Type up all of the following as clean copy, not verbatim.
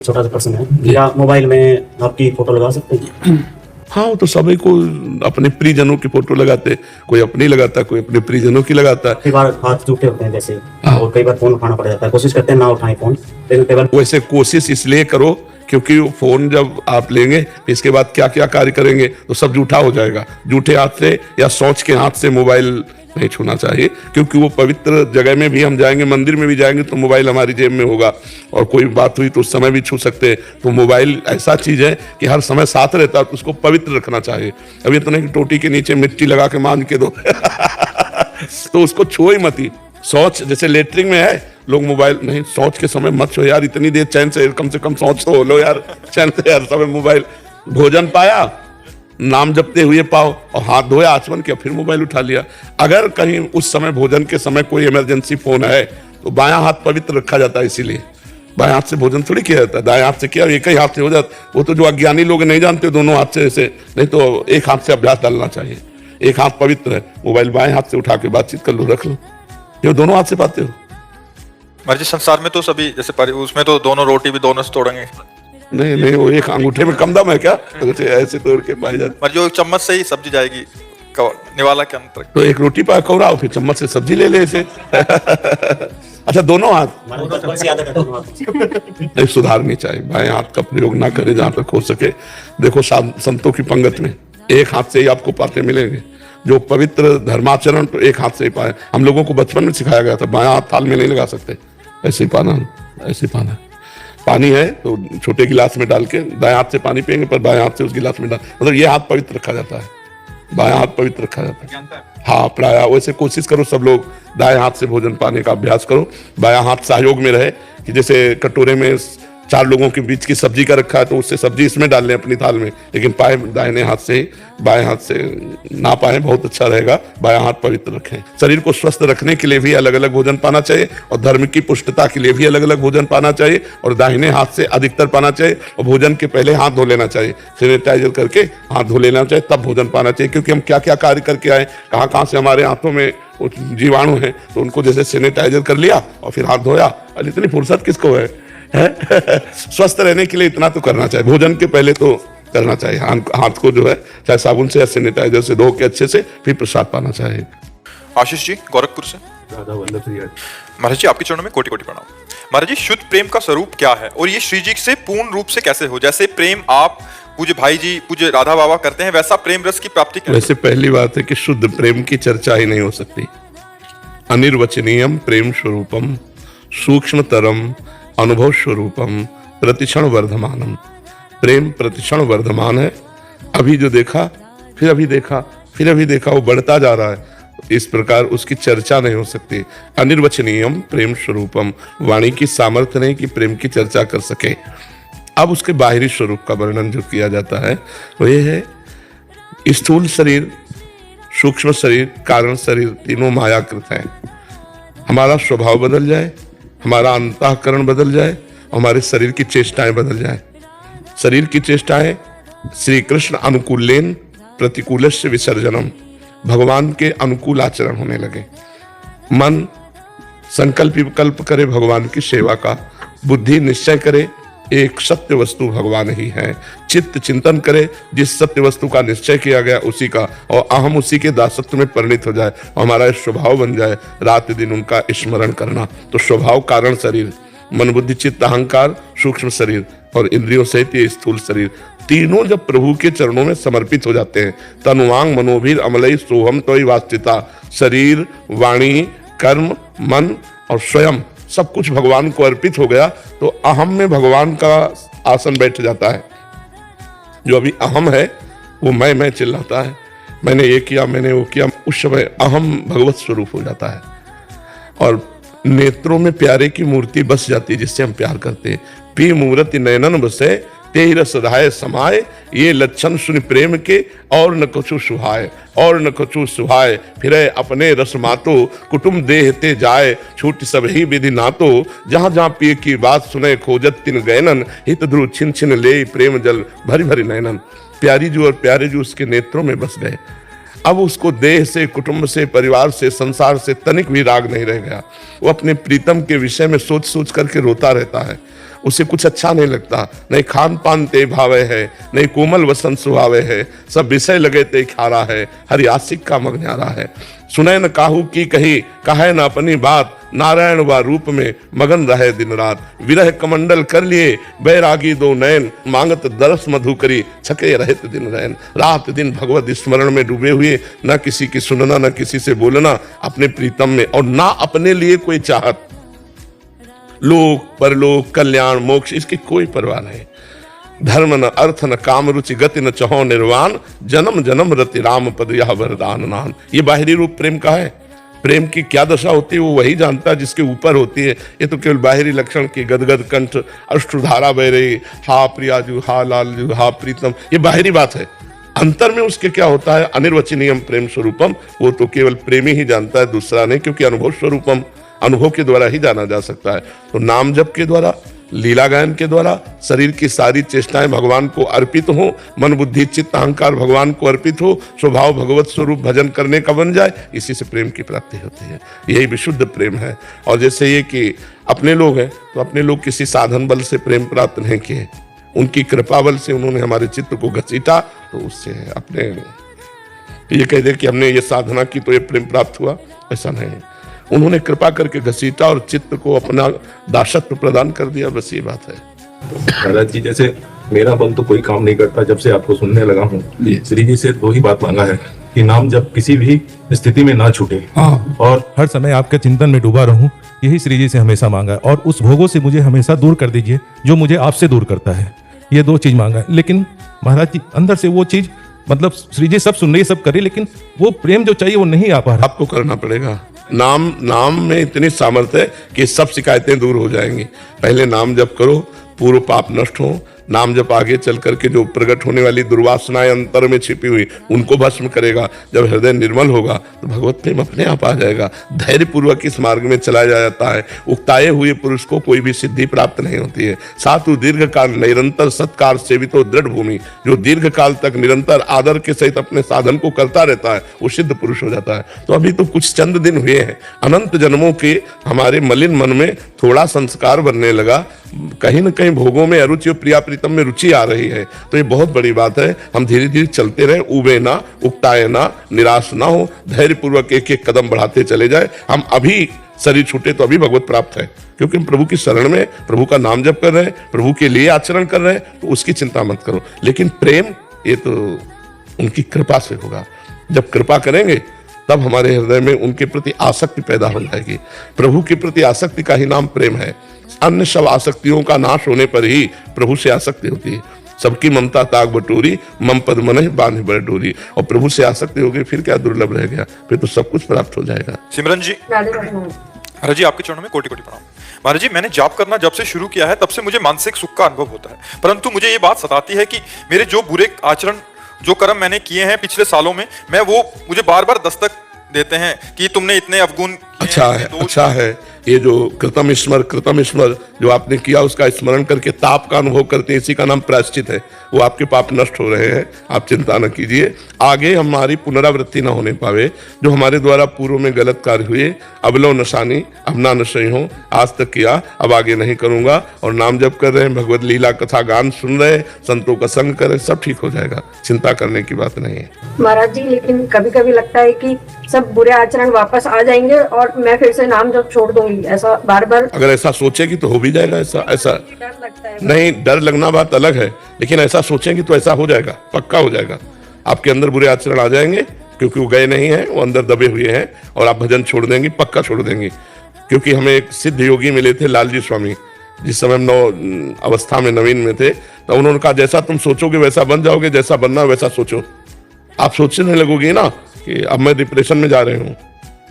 छोटा सा प्रश्न है, क्या मोबाइल में आपकी फोटो लगा सकते हैं? हाँ, वो तो सभी को अपने प्रियजनों की फोटो लगाते, कोई अपनी लगाता, कोई अपने प्रियजनों की लगाता। कई बार हाथ जूठे होते हैं जैसे, हाँ। और कई बार फोन उठाना पड़ जाता है, कोशिश करते हैं ना उठाएं फोन, लेकिन कई बार वैसे कोशिश इसलिए करो क्योंकि वो फोन जब आप लेंगे फिर इसके बाद क्या क्या कार्य करेंगे तो सब जूठा हो जाएगा। जूठे हाथ से या सोच के हाथ से मोबाइल नहीं छूना चाहिए, क्योंकि वो पवित्र जगह में भी हम जाएंगे, मंदिर में भी जाएंगे तो मोबाइल हमारी जेब में होगा, और कोई बात हुई तो उस समय भी छू सकते हैं। तो मोबाइल ऐसा चीज है कि हर समय साथ रहता है, तो उसको पवित्र रखना चाहिए। अब ये तो नहीं कि टोटी के नीचे मिट्टी लगा के मान के दो तो उसको छुओ ही मत ही। शौच जैसे लेटरिन में है, लोग मोबाइल नहीं, शौच के समय मत छो यार, इतनी देर चैन से कम शौच तो हो लो यार, चैन से हर समय मोबाइल। भोजन पाया, नाम जपते हुए पाओ, और हाथ धोया, आचमन किया, फिर मोबाइल उठा लिया। अगर कहीं उस समय भोजन के समय कोई इमरजेंसी फोन है तो बायां हाथ पवित्र रखा जाता है, इसीलिए बाएं हाथ से भोजन थोड़ी किया जाता है, दाएं हाथ से किया, एक ही हाथ से हो जाता। वो तो जो अज्ञानी लोग नहीं जानते दोनों हाथ से ऐसे, नहीं तो एक हाथ से अभ्यास डालना चाहिए। एक हाथ पवित्र है, मोबाइल बाएं हाथ से उठा के बातचीत कर लो, रख लो, ये दोनों हाथ से पाते हो। महाराज संसार में तो सभी जैसे उसमें तो दोनों रोटी भी दोनों से तोड़ेंगे। नहीं नहीं, वो एक अंगूठे में कम दम है क्या, ऐसे तोड़ के पाई जाती। पर जो चम्मच से ही सब्जी जाएगी निवाला के अंतर, तो एक रोटी पा कौराओ, फिर चम्मच से सब्जी ले ले ऐसे अच्छा, दोनों हाथ नहीं, सुधारनी चाहिए। बाएं हाथ का प्रयोग ना करें जहां तक हो सके। देखो संतों की पंगत में एक हाथ से ही आपको पाते मिलेंगे, जो पवित्र धर्माचरण तो एक हाथ से ही पाए। हम लोगों को बचपन में सिखाया गया था, बाएं हाथ थाल में नहीं लगा सकते, ऐसे ही पाना, ऐसे ही पाना। पानी है तो छोटे गिलास में डाल के दाएं हाथ से पानी पियेंगे, पर बाएं हाथ से उस गिलास में डाल, मतलब ये हाथ पवित्र रखा जाता है, बाएं हाथ पवित्र रखा जाता है। हाँ, प्राय वैसे कोशिश करो सब लोग दाएं हाथ से भोजन पाने का अभ्यास करो। बायां हाथ सहयोग में रहे, कि जैसे कटोरे में 4 लोगों के बीच की सब्जी का रखा है तो उससे सब्जी इसमें डाल लें अपनी थाल में, लेकिन पाए दाहिने हाथ से, बाएं हाथ से ना पाए, बहुत अच्छा रहेगा। बायां हाथ पवित्र रखें। शरीर को स्वस्थ रखने के लिए भी अलग अलग भोजन पाना चाहिए, और धर्म की पुष्टता के लिए भी अलग अलग भोजन पाना चाहिए, और दाहिने हाथ से अधिकतर पाना चाहिए। और भोजन के पहले हाथ धो लेना चाहिए, सैनिटाइजर करके हाथ धो लेना चाहिए, तब भोजन पाना चाहिए। क्योंकि हम क्या क्या कार्य करके आए, कहाँ कहाँ से हमारे हाथों में जीवाणु है, तो उनको जैसे सैनिटाइजर कर लिया और फिर हाथ धोया। और इतनी फुर्सत किसको है? स्वस्थ रहने के लिए इतना तो करना चाहिए, भोजन के पहले तो करना चाहिए। हाथ को जो है चाहे साबुन से या सैनिटाइजर से धो के अच्छे से फिर प्रसाद पाना चाहिए। आशीष जी गोरखपुर से। महाराज जी आपके चरणों में कोटि कोटि प्रणाम। महाराज जी, शुद्ध प्रेम का स्वरूप क्या है, और ये श्री जी से पूर्ण रूप से कैसे हो? जैसे प्रेम आप पूज्य भाई जी, पूज्य राधा बाबा करते हैं, वैसा प्रेम रस की प्राप्ति कैसे? वैसे पहली बात है कि शुद्ध प्रेम की चर्चा ही नहीं हो सकती। अनिर्वचनीयम प्रेम स्वरूपम सूक्ष्मतरम अनुभव स्वरूपम प्रतिक्षण वर्धमानम। प्रेम प्रतिक्षण वर्धमान है, अभी जो देखा फिर अभी देखा फिर अभी देखा, वो बढ़ता जा रहा है। इस प्रकार उसकी चर्चा नहीं हो सकती। अनिर्वचनीयम प्रेम स्वरूपम, वाणी की सामर्थ्य नहीं कि प्रेम की चर्चा कर सके। अब उसके बाहरी स्वरूप का वर्णन जो किया जाता है वो ये है, स्थूल शरीर, सूक्ष्म शरीर, कारण शरीर, तीनों मायाकृत हैं। हमारा स्वभाव बदल जाए, हमारा अंतःकरण बदल जाए, हमारे शरीर की चेष्टाएं बदल जाए। शरीर की चेष्टाएं श्री कृष्ण अनुकूलेन प्रतिकूलस्य विसर्जनम, भगवान के अनुकूल आचरण होने लगे। मन संकल्प विकल्प करे भगवान की सेवा का, बुद्धि निश्चय करे एक सत्य वस्तु भगवान ही है, चित्त चिंतन करे जिस सत्य वस्तु का निश्चय किया गया उसी का, और अहम उसी के दासत्व में परिणित हो जाए, और हमारा स्वभाव बन जाए रात दिन उनका स्मरण करना। तो स्वभाव कारण शरीर, मन बुद्धि चित्त अहंकार सूक्ष्म शरीर, और इंद्रियों सहित ये स्थूल शरीर, तीनों जब प्रभु के चरणों में समर्पित हो जाते हैं, तनुवांग मनोभीर अमलई सोहम तोई वास्तिता, शरीर वाणी कर्म मन और स्वयं सब कुछ भगवान को अर्पित हो गया, तो अहम में भगवान का आसन बैठ जाता है। जो अभी अहम है वो मैं चिल्लाता है, मैंने ये किया मैंने वो किया, उस समय अहम भगवत स्वरूप हो जाता है, और नेत्रों में प्यारे की मूर्ति बस जाती है जिससे हम प्यार करते हैं। पी मूर्ति नयनन बसे ते ही रस रहाय समाये, ये लक्षण सुन प्रेम के और न कछु सुहाय, और न कछु सुहाय, फिर अपने रस मातो कुटुम देहते जाए, छूट सब ही विधि नातो, जहाँ जहाँ पिए की बात सुने खोजत तिन गैनन, हित ध्रुव छिन छिन ले प्रेम जल भरी भरी नयनन। प्यारी जू और प्यारे जू उसके नेत्रों में बस गए। अब उसको देह से, कुटुंब से, परिवार से, संसार से तनिक भी राग नहीं रह गया। वो अपने प्रीतम के विषय में सोच सोच करके रोता रहता है। उसे कुछ अच्छा नहीं लगता, नहीं खान पान ते भावे है, नहीं कोमल वसन सुहावे है, सब विषय लगे ते खारा है, हरि आशिक का मग न्यारा है। सुने न काहू की कही, कहे न अपनी बात, नारायण व रूप में मगन रहे दिन रात। विरह कमंडल कर लिए बैरागी दो नयन, मांगत दरस मधु करी छके रहत दिन रैन। रात दिन भगवत स्मरण में डूबे हुए, न किसी की सुनना न किसी से बोलना, अपने प्रीतम में, और ना अपने लिए कोई चाहत। लोक परलोक कल्याण मोक्ष इसकी कोई परवाह नहीं। धर्म न अर्थ न काम रुचि गति न चहो निर्वाण, जन्म जन्म रति राम पद यह वरदान नान। ये बाहरी रूप प्रेम का है। प्रेम की क्या दशा होती है वो वही जानता है जिसके ऊपर होती है। ये तो केवल बाहरी लक्षण की गदगद कंठ अश्रुधारा बह रही, हा प्रियाजू हा लालजू हा प्रीतम, ये बाहरी बात है। अंतर में उसके क्या होता है, अनिर्वचनीयम प्रेम स्वरूपम, वो तो केवल प्रेमी ही जानता है, दूसरा नहीं, क्योंकि अनुभव स्वरूपम, अनुभव के द्वारा ही जाना जा सकता है। तो नाम जप के द्वारा, लीला गायन के द्वारा शरीर की सारी चेष्टाएं भगवान को अर्पित हो, मन बुद्धि चित्त अहंकार भगवान को अर्पित हो, स्वभाव भगवत स्वरूप भजन करने का बन जाए, इसी से प्रेम की प्राप्ति होती है। यही विशुद्ध प्रेम है। और जैसे ये कि अपने लोग हैं तो अपने लोग किसी साधन बल से प्रेम प्राप्त नहीं किए, उनकी कृपा बल से उन्होंने हमारे चित्त को घसीटा, तो उससे अपने ये कह दे कि हमने ये साधना की तो ये प्रेम प्राप्त हुआ, ऐसा नहीं। उन्होंने कृपा करके घसीटा और चित्त को अपना दासत्व प्रदान कर दिया, बस ये बात है। महाराज जी, जैसे मेरा बल तो कोई काम नहीं करता, जब से आपको सुनने लगा हूँ श्री जी से दो ही बात मांगा है कि नाम जब किसी भी स्थिति में ना छूटे और हर समय आपके चिंतन में डूबा रहूं, यही श्री जी से हमेशा मांगा है। और उस भोगों से मुझे हमेशा दूर कर दीजिए जो मुझे आपसे दूर करता है। ये दो चीज मांगा है। लेकिन महाराज जी अंदर से वो चीज, मतलब श्री जी सब सुन रही, सब कर रही, लेकिन वो प्रेम जो चाहिए वो नहीं आ पा रहा। आपको करना पड़ेगा। नाम में इतनी सामर्थ्य है कि सब शिकायतें दूर हो जाएंगी। पहले नाम जप करो, पूर्व पाप नष्ट हो। नाम जप आगे चल करके जो प्रकट होने वाली दुर्वासनाएं अंतर में छिपी हुई उनको भस्म करेगा। जब हृदय निर्मल होगा तो भगवत प्रेम अपने आप आ जाएगा। धैर्य पूर्वक इस मार्ग में चला जाता है। उकताए हुए पुरुष को कोई भी सिद्धि प्राप्त नहीं होती है। सातु दीर्घ काल निरंतर सत्कार सेवितो दृढ़ भूमि, जो दीर्घ काल तक निरंतर आदर के सहित अपने साधन को करता रहता है वो सिद्ध पुरुष हो जाता है। तो अभी तो कुछ चंद दिन हुए हैं, अनंत जन्मों के हमारे मलिन मन में थोड़ा संस्कार बनने लगा, कहीं न कहीं भोगों में अरुचि और प्रिया प्रीतम में रुचि आ रही है। तो ये बहुत बड़ी बात है। हम धीरे धीरे चलते रहे, उबे ना, उकताए ना, निराश ना हो, धैर्य पूर्वक एक एक कदम बढ़ाते चले जाए। हम अभी शरीर छूटे तो अभी भगवत प्राप्त है, क्योंकि हम प्रभु की शरण में प्रभु का नाम जप कर रहे हैं, प्रभु के लिए आचरण कर रहे हैं, तो उसकी चिंता मत करो। लेकिन प्रेम ये तो उनकी कृपा से होगा। जब कृपा करेंगे तब हमारे हृदय में उनके प्रति आसक्ति पैदा हो जाएगी। प्रभु के प्रति आसक्ति का ही नाम प्रेम है। अन्य सब आसक्तियों का नाश होने पर ही प्रभु से आसक्ति होती है। सबकी ममता ताक बटोरी, मम पद मन बांध बर डोरी। और प्रभु से आसक्ति हो गई, फिर क्या दुर्लभ रह गया, फिर तो सब कुछ प्राप्त हो जाएगा। सिमरन जी, महाराज जी आपके चरणों में कोटि कोटि प्रणाम। महाराज जी, मैंने जाप करना जब से शुरू किया है तब से मुझे मानसिक सुख का अनुभव होता है, परंतु मुझे ये बात सताती है कि मेरे जो बुरे आचरण, जो कर्म मैंने किए हैं पिछले सालों में, वो मुझे बार बार दस्तक देते हैं कि तुमने इतने अवगुण। अच्छा है ये जो कृतम स्मर जो आपने किया उसका स्मरण करके ताप का अनुभव करते हैं, इसी का नाम प्रायश्चित है। वो आपके पाप नष्ट हो रहे हैं, आप चिंता न कीजिए। आगे हमारी पुनरावृत्ति न होने पावे। जो हमारे द्वारा पूर्व में गलत कार्य हुए, अबलो नशानी अब ना नशई हो, आज तक किया अब आगे नहीं करूंगा। और नाम जप कर रहे हैं, भगवत लीला कथा गान सुन रहे हैं, संतों का संग कर रहे हैं, सब ठीक हो जाएगा। चिंता करने की बात नहीं है। महाराज जी, लेकिन कभी कभी लगता है कि सब बुरे आचरण वापस आ जाएंगे और मैं फिर से नाम जप छोड़ दूंगी, ऐसा बार बार। अगर ऐसा सोचेगी तो हो भी जाएगा। ऐसा डर लगता है। नहीं, डर लगना बात अलग है, लेकिन ऐसा सोचेंगी तो ऐसा हो जाएगा, पक्का हो जाएगा। आपके अंदर बुरे आचरण आ जाएंगे, क्योंकि वो गए नहीं हैं, वो अंदर दबे हुए हैं, और आप भजन छोड़ देंगे, पक्का छोड़ देंगे। क्योंकि हमें एक सिद्ध योगी मिले थे, लालजी स्वामी, जिस समय हम नव अवस्था में नवीन में थे, तो उन्होंने कहा जैसा तुम सोचोगे वैसा बन जाओगे, जैसा बनना वैसा सोचो। आप सोचने लगोगे ना कि अब मैं डिप्रेशन में जा रही हूँ,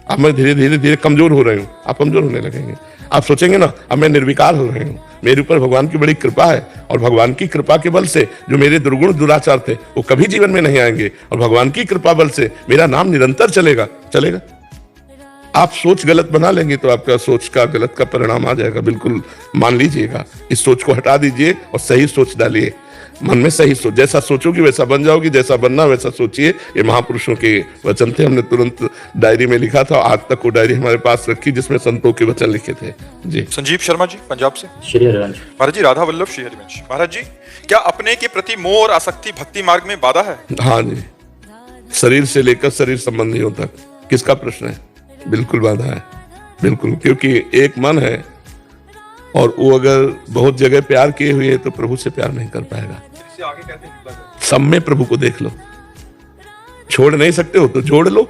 अब मैं धीरे धीरे धीरे कमजोर हो रही हूँ, आप कमजोर होने लगेंगे। आप सोचेंगे ना अब मैं निर्विकार हो रही हूँ, मेरे ऊपर भगवान की बड़ी कृपा है, और भगवान की कृपा के बल से जो मेरे दुर्गुण दुराचार थे वो कभी जीवन में नहीं आएंगे, और भगवान की कृपा बल से मेरा नाम निरंतर चलेगा। आप सोच गलत बना लेंगे तो आपका सोच का गलत का परिणाम आ जाएगा, बिल्कुल मान लीजिएगा। इस सोच को हटा दीजिए और सही सोच डालिए। मन में सही सोच, जैसा सोचोगी वैसा बन जाओगी, जैसा बनना वैसा सोचिए। ये महापुरुषों के वचन थे, हमने तुरंत डायरी में लिखा था। आज तक वो डायरी हमारे पास रखी जिसमें संतों के वचन लिखे थे। जी। संजीव शर्मा जी पंजाब से। श्री हरिवंश। महाराज जी राधा वल्लभ श्री हरिवंश। महाराज जी क्या अपने के प्रति मोह और आसक्ति भक्ति मार्ग में बाधा है? हाँ जी, शरीर से लेकर शरीर संबंधियों तक। किसका प्रश्न है? बिल्कुल बाधा है, बिल्कुल। क्योंकि एक मन है और वो अगर बहुत जगह प्यार किए हुए है तो प्रभु से प्यार नहीं कर पाएगा। आगे कहते हैं सब में प्रभु को देख लो। छोड़ नहीं सकते हो तो जोड़ लो।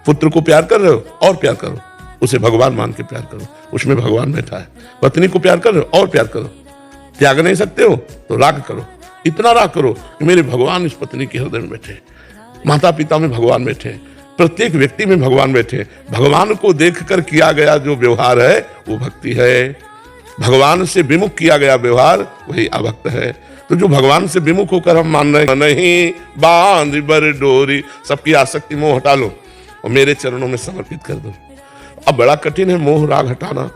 पुत्र को प्यार कर रहे हो और प्यार करो, उसे भगवान मान के प्यार करो, उसमें भगवान बैठा है। पत्नी को प्यार कर रहे हो और प्यार करो। त्याग नहीं सकते हो तो राग करो, इतना राग करो कि मेरे भगवान इस पत्नी के हृदय में बैठे, माता पिता में भगवान बैठे, प्रत्येक व्यक्ति में भगवान बैठे। भगवान को देखकर किया गया जो व्यवहार है वो भक्ति है। भगवान से विमुख किया गया व्यवहार वही अभक्त है। तो जो भगवान से विमुख होकर हम मान रहे नहीं, बांध बर डोरी, सबकी आसक्ति मोह हटा लो और मेरे चरणों में समर्पित कर दो। अब बड़ा कठिन है मोह राग हटाना,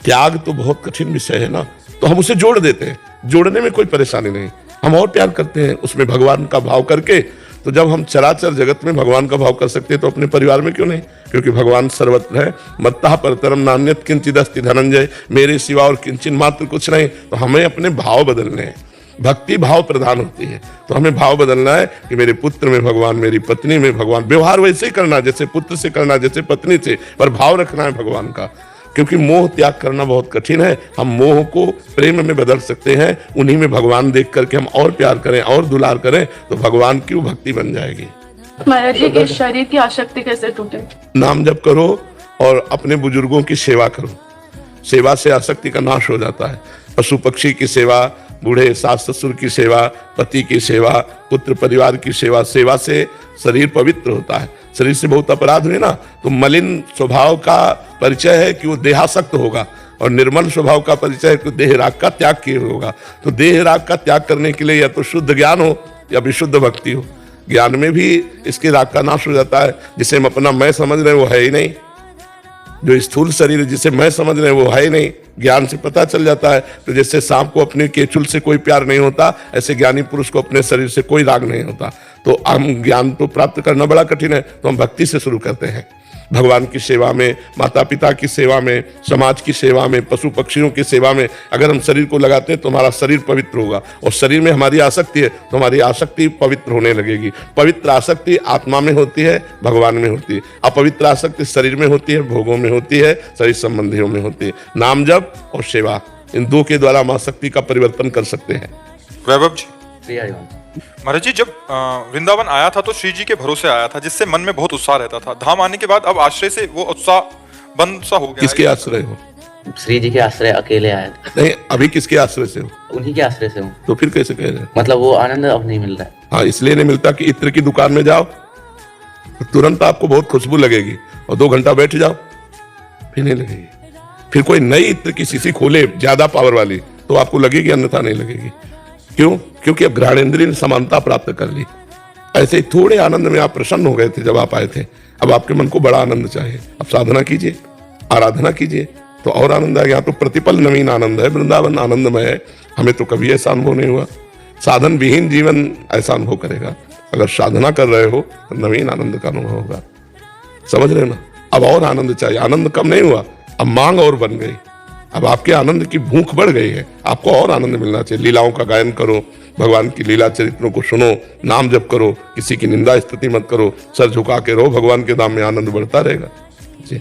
त्याग तो बहुत कठिन विषय है ना, तो हम उसे जोड़ देते हैं। जोड़ने में कोई परेशानी नहीं, हम और प्यार करते हैं उसमें भगवान का भाव करके। तो जब हम चराचर जगत में भगवान का भाव कर सकते हैं तो अपने परिवार में क्यों नहीं? क्योंकि भगवान सर्वत्र है। मत्तः परतरम नान्यत किंचिदस्ति धनंजय, मेरे सिवा और किंचिन मात्र कुछ नहीं। तो हमें अपने भाव बदलने हैं, भक्ति भाव प्रधान होती है। तो हमें भाव बदलना है कि मेरे पुत्र में भगवान, मेरी पत्नी में भगवान। व्यवहार वैसे ही करना जैसे पुत्र से करना, जैसे पत्नी से, पर भाव रखना है भगवान का। क्योंकि मोह त्याग करना बहुत कठिन है। हम मोह को प्रेम में बदल सकते हैं, उन्हीं में भगवान देख करके हम और प्यार करें और दुलार करें तो भगवान की भक्ति बन जाएगी। महाराज जी इस शरीर की आसक्ति कैसे टूटे? नाम जप करो और अपने बुजुर्गों की सेवा करो। सेवा से आसक्ति का नाश हो जाता है। पशु पक्षी की सेवा, बूढ़े सास ससुर की सेवा, पति की सेवा, पुत्र परिवार की सेवा। सेवा से शरीर पवित्र होता है। शरीर से बहुत अपराध हुए ना तो मलिन स्वभाव का परिचय है कि वो देहासक्त होगा, और निर्मल स्वभाव का परिचय है कि देह राग का त्याग किए होगा। तो देह राग का त्याग करने के लिए या तो शुद्ध ज्ञान हो या विशुद्ध भक्ति हो। ज्ञान में भी इसके राग का नाश हो जाता है। जिसे हम अपना मैं समझ रहे हैं वो है ही नहीं, जो स्थूल शरीर जिसे मैं समझ रहे हैं वो है ही नहीं, ज्ञान से पता चल जाता है। तो जैसे सांप को अपने केचुल से कोई प्यार नहीं होता, ऐसे ज्ञानी पुरुष को अपने शरीर से कोई राग नहीं होता। तो हम ज्ञान तो प्राप्त करना बड़ा कठिन है, तो हम भक्ति से शुरू करते हैं। भगवान की सेवा में, माता पिता की सेवा में, समाज की सेवा में, पशु पक्षियों की सेवा में अगर हम शरीर को लगाते हैं तो हमारा शरीर पवित्र होगा। और शरीर में हमारी आसक्ति है तो हमारी आसक्ति पवित्र होने लगेगी। पवित्र आसक्ति आत्मा में होती है, भगवान में होती है। अपवित्र आसक्ति शरीर में होती है, भोगों में होती है, शरीर संबंधियों में होती है। नाम जप और सेवा, इन दो के द्वारा हम आसक्ति का परिवर्तन कर सकते हैं। वैभव जी। महाराज जी जब वृंदावन आया था तो श्री जी के भरोसे आया था, जिससे मन में बहुत उत्साह रहता था। धाम आने के बाद अब आश्रय से वो उत्साह बंद सा हो गया। किसके आश्रय हो? श्री जी के आश्रय अकेले आए थे। नहीं, अभी किसके आश्रय से हो? उन्हीं के आश्रय से हूँ। तो फिर कैसे कह रहे हैं? मतलब वो आनंद अब नहीं मिल रहा है। हाँ, इसलिए नहीं मिलता कि इत्र की दुकान में जाओ तो तुरंत आपको बहुत खुशबू लगेगी और 2 घंटा बैठ जाओ फिर नहीं लगेगी। फिर कोई नई इत्र की शीशी खोले ज्यादा पावर वाली तो आपको लगेगी, अन्यथा नहीं लगेगी। क्यों? क्योंकि अब घ्राणेंद्रिय ने समानता प्राप्त कर ली। ऐसे ही थोड़े आनंद में आप प्रसन्न हो गए थे जब आप आए थे, अब आपके मन को बड़ा आनंद चाहिए। अब साधना कीजिए, आराधना कीजिए तो और आनंद आएगा। तो प्रतिपल नवीन आनंद है, वृंदावन आनंदमय है। हमें तो कभी ऐसा अनुभव नहीं हुआ। साधन विहीन जीवन ऐसा अनुभव करेगा। अगर साधना कर रहे हो तो नवीन आनंद का अनुभव होगा। समझ रहे हो ना? अब और आनंद चाहिए। आनंद कम नहीं हुआ, अब मांग और बन गई। अब आपके आनंद की भूख बढ़ गई है, आपको और आनंद मिलना चाहिए। लीलाओं का गायन करो, भगवान की लीला चरित्रों को सुनो, नाम जप करो, किसी की निंदा स्तुति मत करो, सर झुका के रहो, भगवान के नाम में आनंद बढ़ता रहेगा। जी।